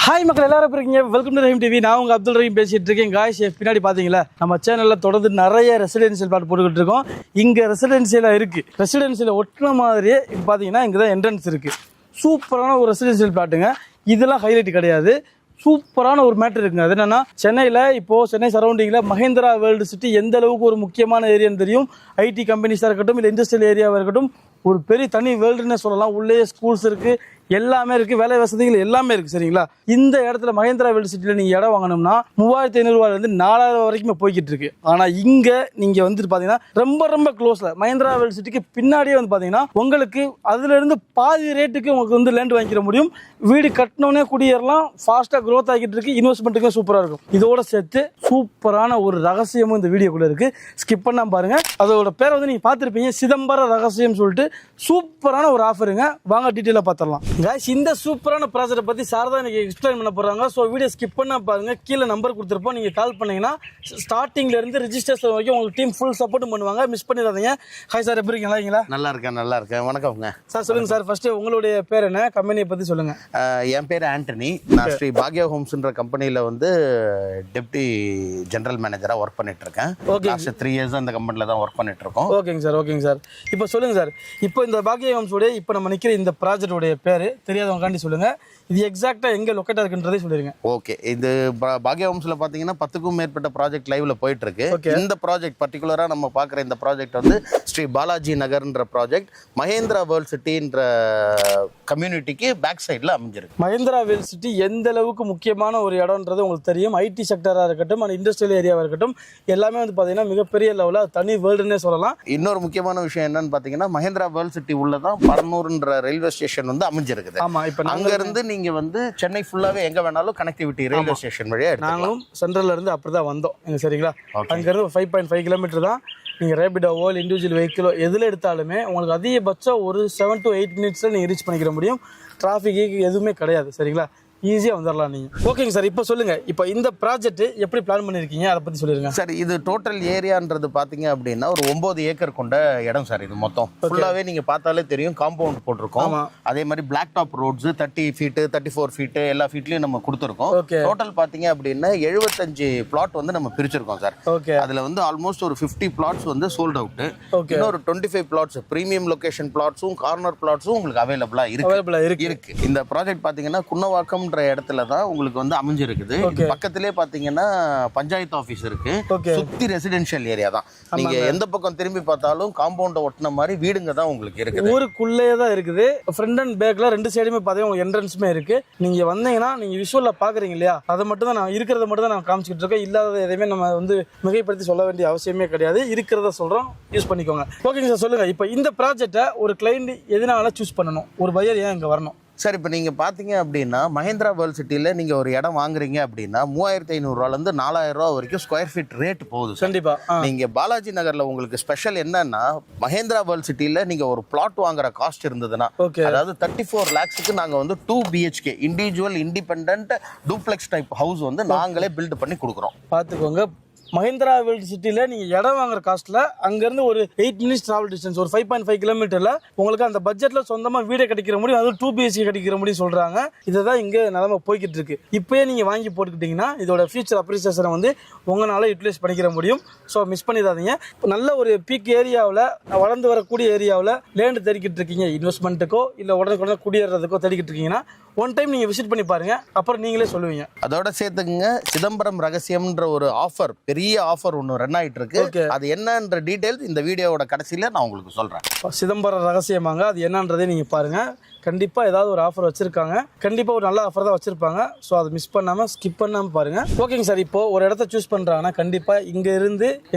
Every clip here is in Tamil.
ஹாய் மக்கள் எல்லாரும் இருக்கீங்க. Welcome to Rahim TV. நான் உங்கள் அப்துல் ரஹீம் பேசிகிட்டு இருக்கேன். காய்ஸ் பின்னாடி பார்த்தீங்களா, நம்ம சேனலில் தொடர்ந்து நிறைய ரெசிடென்சியல் பிளாட் போட்டுக்கிட்டு இருக்கோம். இங்கே ரெசிடென்சியலாக இருக்குது. ரெசிடென்சியலை ஒட்டின மாதிரியே இப்போ பார்த்தீங்கன்னா இங்கே தான் என்ட்ரன்ஸ் இருக்குது. சூப்பரான ஒரு ரெசிடென்சியல் பிளாட்டுங்க. இதெல்லாம் ஹைலைட் கிடையாது, சூப்பரான ஒரு மேட்டர் இருக்குங்க. அது என்னன்னா, சென்னையில் இப்போது சென்னை சரௌண்டிங்கில் மஹேந்திரா வேர்ல்டு சிட்டி எந்த அளவுக்கு ஒரு முக்கியமான ஏரியான்னு தெரியும். ஐடி கம்பெனிஸாக இருக்கட்டும், இல்லை இண்டஸ்ட்ரியல் ஏரியாவாக இருக்கட்டும், ஒரு பெரிய தனி வேர்ல்டுன்னு சொல்லலாம். உள்ளே ஸ்கூல்ஸ் இருக்குது, எல்லாமே இருக்குது, வேலை வசதிகள் எல்லாமே இருக்குது. சரிங்களா, இந்த இடத்துல மஹேந்திரா வேர்ல்டு சிட்டியில் நீங்கள் இடம் வாங்கணும்னா 3500 4000 வரைக்குமே போய்கிட்டு இருக்கு. ஆனால் இங்கே நீங்கள் வந்துட்டு பார்த்தீங்கன்னா ரொம்ப ரொம்ப க்ளோஸில் மஹேந்திரா வேர்ல்டு சிட்டிக்கு பின்னாடியே வந்து பார்த்தீங்கன்னா உங்களுக்கு அதுலேருந்து பாதி ரேட்டுக்கு உங்களுக்கு வந்து லேண்ட் வாங்கிக்கிற முடியும். வீடு கட்டினோடனே குடியேறலாம். ஃபாஸ்ட்டாக க்ரோத் ஆகிட்டு இருக்கு. இன்வெஸ்ட்மெண்ட்டுக்கும் சூப்பராக இருக்கும். இதோட சேர்த்து சூப்பரான ஒரு ரகசியமும் இந்த வீடியோக்குள்ளே இருக்குது. ஸ்கிப் பண்ணாமல் பாருங்கள். அதோட பேரை வந்து நீங்கள் பார்த்துருப்பீங்க, சிதம்பர ரகசியம் சொல்லிட்டு. சூப்பரான ஒரு ஆஃபருங்க. வாங்க டீட்டெயிலாக பார்த்துடலாம். गाइस இந்த சூப்பரான ப்ராஜெக்ட்டை பத்தி சாரதா எனக்கு எக்ஸ்பிளைன் பண்ண போறாங்க. சோ வீடியோ ஸ்கிப் பண்ணா பாருங்க. கீழ நம்பர் கொடுத்திருப்போம், நீங்க கால் பண்ணீங்கன்னா ஸ்டார்டிங்ல இருந்து ரெஜிஸ்ட்ரேஷன் வரைக்கும் உங்களுக்கு டீம் ஃபுல் சப்போர்ட் பண்ணுவாங்க. மிஸ் பண்ணிடாதீங்க. ஹாய் சார், எப்படி இருக்கீங்களா? நல்லா இருக்கேன். வணக்கம்ங்க சார். சொல்லுங்க சார், ஃபர்ஸ்ட் உங்களுடைய பேர் என்ன, கம்பெனியை பத்தி சொல்லுங்க. என் பேர் ஆண்டனி. நான் ஸ்ரீ பாக்யா ஹோம்ஸ்ன்ற கம்பெனில வந்து டெப்டி ஜெனரல் மேனேஜரா ஒர்க் பண்ணிட்டு இருக்கேன். லாஸ்ட் 3 இயர்ஸ் அந்த கம்பெனில தான் ஒர்க் பண்ணிட்டு இருக்கோம். ஓகேங்க சார். இப்போ சொல்லுங்க சார், இப்போ இந்த பாக்யா ஹோம்ஸ் உடைய இப்போ நம்ம நிக்கிற இந்த ப்ராஜெக்ட் உடைய பேரு தெரியாதவங்க சொல்லுங்க. இது எக்ஸாக்ட்டா எங்க லொகேட் இருக்குன்றதை சொல்லிருங்க. ஓகே, இது பாக்யா ஹோம்ஸ்ல பாத்தீங்கன்னா 10க்கும் மேற்பட்ட ப்ராஜெக்ட் லைவ்ல போயிட்டு இருக்கு. இந்த ப்ராஜெக்ட் பர்టిక్యులரா நம்ம பார்க்குற இந்த ப்ராஜெக்ட் வந்து ஸ்ரீ பாலாஜி நகர்ன்ற ப்ராஜெக்ட் மஹேந்திரா வேர்ல்ட் சிட்டின்ற கம்யூனிட்டிக்கு பேக் சைடுல அமைஞ்சிருக்கு. மஹேந்திரா வேர்ல்ட் சிட்டி எந்த அளவுக்கு முக்கியமான ஒரு இடம்ன்றது உங்களுக்கு தெரியும். ஐடி செக்டரா இருக்கட்டும், அந்த இண்டஸ்ட்ரியல் ஏரியாவா இருக்கட்டும், எல்லாமே வந்து பாத்தீங்கன்னா மிகப்பெரிய லெவல்ல தனி வேர்ல்டுன்னே சொல்லலாம். இன்னொரு முக்கியமான விஷயம் என்னன்னு பாத்தீங்கன்னா, மஹேந்திரா வேர்ல்ட் சிட்டி உள்ளதான் பரனூர்ன்ற ரயில்வே ஸ்டேஷன் வந்து அமைஞ்சிருக்குது. ஆமா, இப்போ அங்க இருந்து நீங்க வந்து சென்னை ஃபுல்லாவே எங்க வேணாலும் கனெக்டிவிட்டி ரயில்வே ஸ்டேஷன் வழியா நாங்களும் சென்ட்ரல்ல இருந்து அப்படிதான் வந்தோம். சரிங்களா, அங்க இருந்து 5.5 கிலோமீட்டர் தான். நீங்கள் ரேபிடோவோ இல்லை இண்டிவிஜுவல் வெஹிக்கிளோ எதில் எடுத்தாலுமே உங்களுக்கு அதிகபட்சம் ஒரு 7 to 8 மினிட்ஸில் நீங்கள் ரீச் பண்ணிக்கிற முடியும். டிராஃபிக் எதுவுமே கிடையாது. சரிங்களா, ஈஸியாக வந்துடலாம் நீங்கள். ஓகேங்க சார், இப்போ சொல்லுங்கள், இப்போ இந்த ப்ராஜெக்ட் எப்படி பிளான் பண்ணியிருக்கீங்க அதை பற்றி சொல்லிடுங்க சார். இது டோட்டல் ஏரியான்றது பார்த்தீங்க அப்படின்னா ஒரு 9 ஏக்கர் கொண்ட இடம் சார். இது மொத்தம் ஃபுல்லாகவே நீங்கள் பார்த்தாலே தெரியும், காம்பவுண்ட் போட்டிருக்கோம். அதே மாதிரி black top roads 30 feet 34 feet எல்லா ஃபீட்லையும் நம்ம கொடுத்துருக்கோம். டோட்டல் பார்த்தீங்க அப்படின்னா 75 பிளாட் வந்து நம்ம பிரிச்சிருக்கோம் சார். அதில் வந்து ஆல்மோஸ்ட் ஒரு 50 பிளாட்ஸ் வந்து சோல்ட் அவுட். இன்னொரு 25 பிளாட்ஸ் ப்ரீமியம் லொகேஷன் பிளாட்ஸும் கார்னர் பிளாட்ஸும் உங்களுக்கு அவைலபிளாக இருக்கு. இந்த ப்ராஜெக்ட் பார்த்தீங்கன்னா குன்னவாக்கம் இடத்துல தான் உங்களுக்கு வந்து அமைஞ்சிருக்குது. பக்கத்திலே பாத்தீங்கன்னா பஞ்சாயத்து ஆபீஸ் இருக்கு. சுத்தி ரெசிடென்ஷியல் ஏரியா தான். நீங்க எந்த பக்கம் திரும்பி பார்த்தாலும் காம்பவுண்ட ஒட்டின மாதிரி வீடுங்க தான் உங்களுக்கு இருக்கு. ஊருக்குள்ளே தான் இருக்குது. ஃப்ரண்ட் அண்ட் பேக்ல ரெண்டு சைடுமே பாத்தீங்கன்னா உங்களுக்கு என்ட்ரன்ஸ்மே இருக்கு. நீங்க வந்தீங்கன்னா நீங்க விஷுவல்ல பாக்குறீங்க இல்லையா, அதை மட்டும் தான் நான் இருக்கிறத மட்டும் தான் நான் காமிச்சிட்டு இருக்கேன். இல்லாத எதையுமே நம்ம வந்து மிகைப்படுத்தி சொல்ல வேண்டிய அவசியமே கிடையாது. இருக்கிறத சொல்றோம், யூஸ் பண்ணிக்கோங்க. ஓகேங்க சார், சொல்லுங்க, இப்போ இந்த ப்ராஜெக்ட்டை ஒரு கிளைண்ட் எதனால சூஸ் பண்ணணும், ஒரு பையர் ஏன் இங்க வரணும்? சார், இப்போ நீங்கள் பார்த்தீங்க அப்படின்னா மஹேந்திரா வேர்ல்ட் சிட்டியில் நீங்கள் ஒரு இடம் வாங்குறீங்க அப்படின்னா 3500 4000 வரைக்கும் ஸ்கொயர் ஃபீட் ரேட் போகுது. கண்டிப்பாக நீங்கள் பாலாஜி நகரில் உங்களுக்கு ஸ்பெஷல் என்னன்னா, மஹேந்திரா வேர்ல்ட் சிட்டியில் நீங்கள் ஒரு பிளாட் வாங்குற காஸ்ட் இருந்ததுன்னா, அதாவது 34 lakhsக்கு நாங்கள் வந்து 2 BHK individual independent duplex type house வந்து நாங்களே பில்ட் பண்ணி கொடுக்குறோம். பார்த்துக்கோங்க, மஹேந்திரா வேர்ல்டு சிட்டியில் நீங்கள் இடம் வாங்குற காஸ்ட்டில் அங்கேருந்து ஒரு 8 மினிட்ஸ் ட்ராவல் டிஸ்டன்ஸ், ஒரு 5.5 கிலோமீட்டரில் உங்களுக்கு அந்த பட்ஜெட்டில் சொந்தமாக வீடை கட்டிக்கிற முடியும். அதுவும் 2 BHK கட்டிக்கிற முடியும் சொல்கிறாங்க. இதை தான் இங்கே நிலமை போய்கிட்டு இருக்கு. இப்போயே நீங்கள் வாங்கி போட்டுக்கிட்டிங்கன்னா இதோட ஃபியூச்சர் அப்ரிசியேஷனை வந்து உங்களால் யூட்டிலைஸ் பண்ணிக்கிற முடியும். ஸோ மிஸ் பண்ணிடாதீங்க. நல்ல ஒரு பீக் ஏரியாவில், வளர்ந்து வரக்கூடிய ஏரியாவில் லேண்டு தேடிக்கிட்டு இருக்கீங்க, இன்வெஸ்ட்மெண்ட்டுக்கோ இல்லை உடனே குடியேறதுக்கோ தேடிக்கிட்டு இருக்கீங்கன்னா ஒன் டைம் நீங்கள் விசிட் பண்ணி பாருங்க, அப்புறம் நீங்களே சொல்லுவீங்க. அதோட சேர்த்துக்குங்க, சிதம்பரம் ரகசியம்ன்ற ஒரு ஆஃபர், பெரிய ஆஃபர் ஒன்று ரன் ஆகிட்டு இருக்கு. அது என்னன்ற டீடைல்ஸ் இந்த வீடியோவோட கடைசியில் நான் உங்களுக்கு சொல்கிறேன். சிதம்பரம் ரகசியமாங்க, அது என்னன்றதே நீங்கள் பாருங்க. கண்டிப்பாக ஏதாவது ஒரு ஆஃபர் வச்சிருக்காங்க, கண்டிப்பாக ஒரு நல்ல ஆஃபர் தான் வச்சிருப்பாங்க. ஸோ அதை மிஸ் பண்ணாமல் ஸ்கிப் பண்ணாமல் பாருங்க. ஓகேங்க சார், இப்போ ஒரு இடத்த சூஸ் பண்ணுறாங்கன்னா கண்டிப்பாக இங்கே இருந்து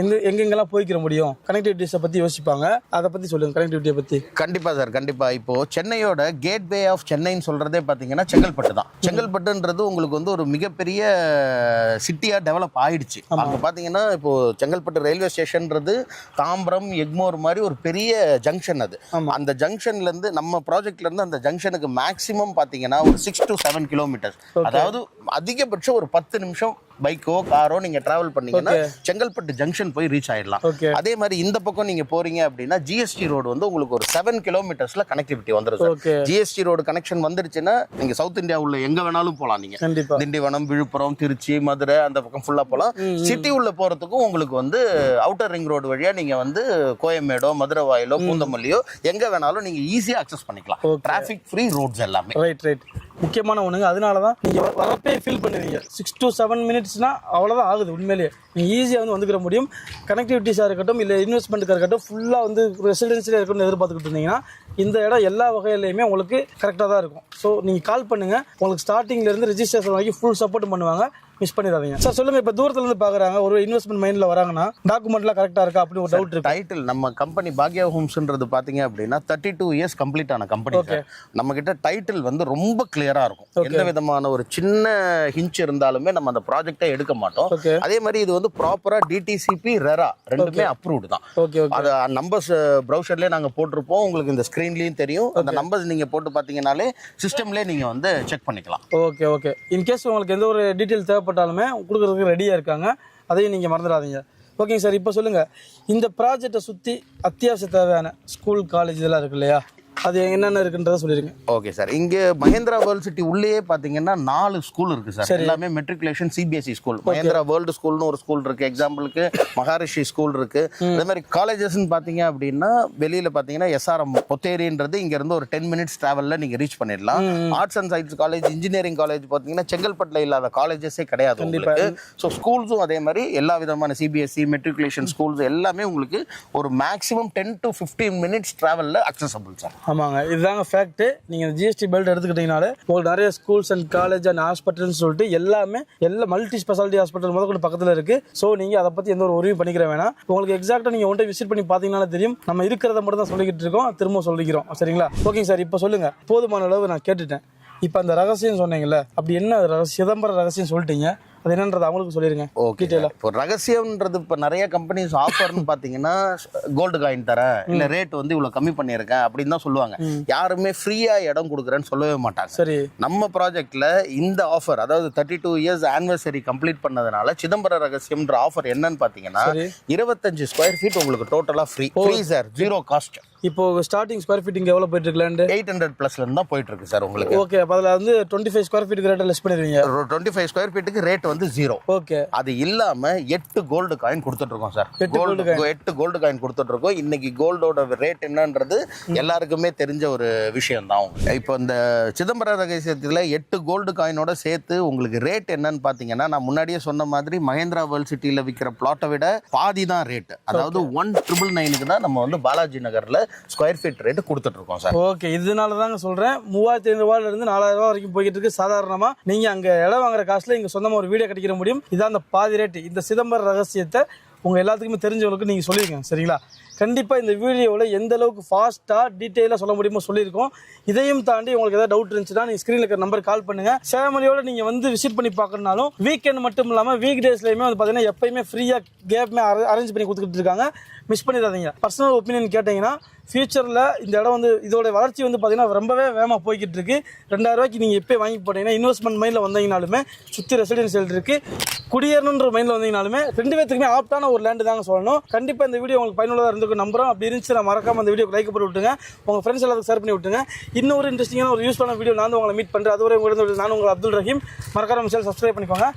எங்கெங்கெல்லாம் போய்க்கிற முடியும், கனெக்டிவிட்டிஸை பற்றி யோசிப்பாங்க. அதை பற்றி சொல்லுங்கள், கனெக்டிவிட்டியை பற்றி. கண்டிப்பாக சார், கண்டிப்பாக. இப்போ சென்னையோட கேட்வே ஆஃப் சென்னைன்னு சொல்கிறதே பார்த்தீங்கன்னா செங்கல்பட்டு தான். செங்கல்பட்டுன்றது உங்களுக்கு வந்து ஒரு மிகப்பெரிய சிட்டியாக டெவலப் ஆயிடுச்சு. அங்கே பார்த்தீங்கன்னா இப்போ செங்கல்பட்டு ரயில்வே ஸ்டேஷன்றது தாம்பரம் எக்மோர் மாதிரி ஒரு பெரிய ஜங்ஷன். அது அந்த ஜங்ஷன்லேருந்து நம்ம ப்ராஜெக்ட்லேருந்து அந்த ஜங்ஷனுக்கு மேக்ஸிமம் பார்த்தீங்கன்னா ஒரு 6 to 7 கிலோமீட்டர்ஸ், அதாவது அதிகபட்சம் ஒரு 10 நிமிஷம் பைக்கோ காரோ நீங்க டிராவல் பண்ணீங்கன்னா செங்கல்பட்டு ஜங்ஷன் போய் ரீச் ஆயிடலாம். அதே மாதிரி இந்த பக்கம் நீங்க போறீங்க அப்படின்னா ஜிஎஸ்டி ரோடு வந்து உங்களுக்கு ஒரு 7 கிலோமீட்டர்ஸ்ல கனெக்டிவிட்டி வந்துடும் சார். ஜிஎஸ்டி ரோடு கனெக்ஷன் வந்துருச்சுன்னா நீங்க சவுத் இந்தியா உள்ள எங்க வேணாலும் போலாம். நீங்க திண்டிவனம், விழுப்புரம், திருச்சி, மதுரை அந்த பக்கம் ஃபுல்லா போலாம். சிட்டி உள்ள போறதுக்கும் உங்களுக்கு வந்து அவுட்டர் ரிங் ரோடு வழியா நீங்க வந்து கோயம்பேடோ, மதுரை வாயிலோ, பூந்தமல்லியோ எங்க வேணாலும் நீங்க ஈஸியா அக்சஸ் பண்ணிக்கலாம். டிராஃபிக் ஃப்ரீ ரோட்ஸ் எல்லாமே. ரைட் முக்கியமான ஒண்ணுங்க. அதனால தான் நீங்க வரப்பே ஃபீல் பண்ணுவீங்க 6 to 7 மினிட்ஸ்னா அவ்வளவுதான் ஆகுது. உண்மையிலேயே நீங்க ஈஸியா வந்து வந்துக்கிற முடியும். கனெக்டிவிட்டிஸா இருக்கட்டும் இல்ல இன்வெஸ்ட்மெண்ட்டுக்காக இருக்கட்டும் ஃபுல்லா வந்து ரெசிடென்சியல் இருக்கணும்னு எதிர்பார்த்துக்கிட்டு இருந்தீங்கன்னா இந்த இடம் எல்லா வகையிலையுமே உங்களுக்கு கரெக்டாக தான் இருக்கும். ஸோ நீங்கள் கால் பண்ணுங்க, உங்களுக்கு ஸ்டார்டிங்ல இருந்து ரெஜிஸ்ட்ரேஷன் வரைக்கும் ஃபுல் சப்போர்ட் பண்ணுவாங்க. மிஸ் பண்ணிடாதீங்க சார். சொல்லுங்க, இப்போ தூரத்துல இருந்து பாக்குறாங்க, ஒரு இன்வெஸ்ட்மெண்ட் மைண்ட்ல வராங்கன்னா டாக்குமெண்ட்லாம் கரெக்டா இருக்கா அப்படி ஒரு டவுட் இருக்கு. டைட்டில் நம்ம கம்பெனி பாக்யா ஹோம்ஸ்ன்றது பாத்தீங்க அப்படின்னா 32 இயர்ஸ் கம்ப்ளீட் ஆன கம்பெனி சார். நம்ம கிட்ட டைட்டில் வந்து ரொம்ப கிளியரா இருக்கும். எந்த விதமான ஒரு சின்ன ஹிஞ்ச் இருந்தாலுமே நம்ம அந்த ப்ராஜெக்டை எடுக்க மாட்டோம். அதே மாதிரி இது வந்து ப்ராப்பரா டிடிசிபி ரெரா ரெண்டுமே அப்ரூவ்டு தான். அது நம்பர்ஸ் ப்ரௌசர்லயே நாங்க போட்டிருப்போம், உங்களுக்கு இந்த ஸ்கிரீன்லயும் தெரியும். அந்த நம்பர்ஸ் நீங்க போட்டு பாத்தீங்கன்னாலே சிஸ்டம்லயே நீங்க வந்து செக் பண்ணிக்கலாம். ஓகே இன்கேஸ் உங்களுக்கு எந்த ஒரு டீட்டெயில் தேவைப்பட்டாலுமே கொடுக்கறதுக்கு ரெடியா இருக்காங்க, அதையும் நீங்க மறந்துடாதீங்க. ஓகேங்க சார். இப்போ சொல்லுங்க, இந்த ப்ராஜெக்டை சுற்றி அத்தியாவசிய தேவையான ஸ்கூல், காலேஜ் இதெல்லாம் இருக்கு இல்லையா, அது என்னென்ன இருக்குன்றத சொல்லிருங்க. Okay sir. இங்க மகேந்திரா வேர்ல்ட் சிட்டி உள்ளே பாத்தீங்கன்னா 4 ஸ்கூல் இருக்கு சார். எல்லாமே matriculation CBSE school. Mahendra world ஸ்கூல்னு ஒரு ஸ்கூல் இருக்கு, எக்ஸாம்பிளுக்கு மகாரிஷி ஸ்கூல் இருக்கு. அதே மாதிரி காலேஜஸ்ன்னு பாத்தீங்க அப்படின்னா வெளியில பாத்தீங்கன்னா எஸ்ஆர்எம் பொத்தேரின்றது இங்க இருந்து ஒரு 10 மினிட்ஸ் டிராவல்ல நீங்க ரீச் பண்ணிடலாம். Arts and science college, engineering college பாத்தீங்கன்னா செங்கல்பட்டுல இல்லாத காலேஜஸே கிடையாது உங்களுக்கு. ஸோ ஸ்கூல்ஸும் அதே மாதிரி எல்லா விதமான சிபிஎஸ்இ மெட்ரிகுலேஷன் ஸ்கூல்ஸ் எல்லாமே உங்களுக்கு ஒரு மேக்ஸிமம் 10 to 15 மினிட்ஸ் டிராவல்ல அக்சசபிள் சார். ஆமாங்க, இதுதாங்க ஃபேக்ட். நீங்கள் ஜிஎஸ்டி பெல்ட் எடுத்துக்கிட்டீங்கனாலே உங்களுக்கு நிறைய ஸ்கூல்ஸ் அண்ட் காலேஜ் அண்ட் ஹாஸ்பிட்டல்னு சொல்லிட்டு எல்லாமே மல்டி ஸ்பெஷாலிட்டி ஹாஸ்பிட்டல் முதல்ல பக்கத்தில் இருக்கு. ஸோ நீங்கள் அதை பற்றி எந்த ஒரு உதவியும் பண்ணிக்கிற வேணாம். உங்களுக்கு எக்ஸாக்டாக நீங்கள் ஒன்றை விசிட் பண்ணி பார்த்தீங்கன்னாலே தெரியும். நம்ம இருக்கிறத மட்டும் தான் சொல்லிக்கிட்டு இருக்கோம், திரும்ப சொல்லிக்கிறோம். சரிங்களா? ஓகேங்க சார். இப்போ சொல்லுங்க, போதுமான அளவு நான் கேட்டுட்டேன். இப்போ அந்த ரகசியம் சொன்னீங்கல்ல, அப்படி என்ன சிதம்பர ரகசியம் சொல்லிட்டீங்க, அது என்னன்றது அவங்களுக்கு சொல்லிருங்க. ஓகே. இப்போ ரகசியம்ன்றது இப்போ நிறைய கம்பெனிஸ் ஆஃபர்னு பாத்தீங்கன்னா கோல்டு காயின் தரேன், இல்ல ரேட் வந்து இவ்வளவு கம்மி பண்ணியிருக்கேன் அப்படின்னு தான் சொல்லுவாங்க. யாருமே ஃப்ரீயா இடம் கொடுக்குறேன்னு சொல்லவே மாட்டாங்க. சரி, நம்ம ப்ராஜெக்ட்ல இந்த ஆஃபர், அதாவது 32 இயர்ஸ் ஆனிவர்சரி கம்ப்ளீட் பண்ணதுனால சிதம்பர ரகசியம்ன்ற ஆஃபர் என்னன்னு பாத்தீங்கன்னா 25 ஸ்கொயர் ஃபீட் உங்களுக்கு டோட்டலா ஃப்ரீ சார், 0 காஸ்ட். இப்போ ஸ்டார்டிங் ஸ்கொயர் ஃபீட் இங்க எவ்வளவு போயிட்டு இருக்கு? 800 பிளஸ்ல இருந்து தான் போயிட்டு இருக்கு சார் உங்களுக்கு. ஓகே, அப்ப அதுல வந்து 25 ஸ்கொயர் ஃபீட்டுக்கு ரேட் லெஸ் பண்ணிடுவீங்க. 25 ஸ்கொயர் ஃபீட்டுக்கு ரேட் வந்து 0. ஓகே. அது இல்லாம 8 கோல்டு காயின் கொடுத்துட்டு இருக்கோம் சார். 8 கோல்டு காயின் கொடுத்துட்டு இருக்கோம். இன்னைக்கு கோல்டோட ரேட் என்னன்றது எல்லாருக்குமே தெரிஞ்ச ஒரு விஷயம் தான். இப்போ இந்த சிதம்பர ரகசியத்துல 8 கோல்டு காயினோட சேர்த்து உங்களுக்கு ரேட் என்னன்னு பாத்தீங்கன்னா, நான் முன்னாடியே சொன்ன மாதிரி மகேந்திரா வேர்ல்ட் சிட்டில விற்கிற பிளாட்டை விட பாதி தான் ரேட். அதாவது 1999 தான் நம்ம வந்து பாலாஜி நகர்ல ஸ்கொயர் ஃபீட் ரேட் கொடுத்துட்டு இருக்கோம் சார். ஓகே, இதனால தாங்க சொல்றேன் 3500 ரூபாயில இருந்து 4000 ரூபாய் வரைக்கும் போய்கிட்டு இருக்கு. சாதாரணமா நீங்க அங்க இடம் வாங்குற காசுல இங்க சொந்தமா ஒரு வீடியோ கிடைக்கிற முடியும். இதான் அந்த பாதி ரேட். இந்த சிதம்பர ரகசியத்தை உங்க எல்லாத்துக்குமே தெரிஞ்சவங்களுக்கு நீங்க சொல்லிருக்கீங்க. சரிங்களா? கண்டிப்பா இந்த வீடியோவில் எந்த அளவுக்கு ஃபாஸ்ட்டாக டீட்டெயிலாக சொல்ல முடியுமோ சொல்லியிருக்கோம். இதையும் தாண்டி உங்களுக்கு ஏதாவது டவுட் இருந்துச்சுன்னா நீங்கள் ஸ்க்ரீனில் இருக்கிற நம்பர் கால் பண்ணுங்க. ஃபேமிலியோட நீங்கள் வந்து விசிட் பண்ணி பார்க்கணுனாலும் வீக்கெண்ட் மட்டும் இல்லாமல் வீக் டேஸ்லையுமே வந்து பார்த்தீங்கன்னா எப்பயுமே ஃப்ரீயாக கேப்மே அரேஞ்ச் பண்ணி கொடுத்துட்டு இருக்காங்க. மிஸ் பண்ணிடாதீங்க. பர்சனல் ஒப்பீனியன் கேட்டிங்கன்னா ஃபியூச்சரில் இந்த இடம் வந்து இதோட வளர்ச்சி வந்து பார்த்தீங்கன்னா ரொம்பவே வேகமாக போய்கிட்டு இருக்கு. 2000 ரூபாய்க்கு நீங்கள் எப்போ வாங்கி போட்டீங்கன்னா இன்வெஸ்ட்மெண்ட் மைண்டில் வந்தீங்கனாலுமே சுற்றி ரெசிடென்சியல் இருக்கு, குடியேறணுன்ற மைண்டில் வந்தீங்கனாலுமே 2 பேத்துக்குமே ஆப்டான ஒரு லேண்டு தாங்க சொல்லணும். கண்டிப்பாக இந்த வீடியோ உங்களுக்கு பயனுள்ளதாக இருந்துக்கும் நம்புறோம். அப்படி இருந்துச்சு மறக்காம அந்த வீடியோக்கு லைக் பண்ணி விட்டுங்க, உங்கள் ஃப்ரெண்ட்ஸ் எல்லாத்துக்கும் ஷேர் பண்ணி விட்டுங்க. இன்னொரு இன்ட்ரெஸ்டிங்கான ஒரு யூஸ்ஃபுல்லான வீடியோ நான் உங்களை மீட் பண்ணுறேன். அதுவரை உங்களை நான் உங்கள் அப்துல் ரஹீம். மறக்காம சேனல் சப்ஸ்கிரைப் பண்ணிக்கோங்க.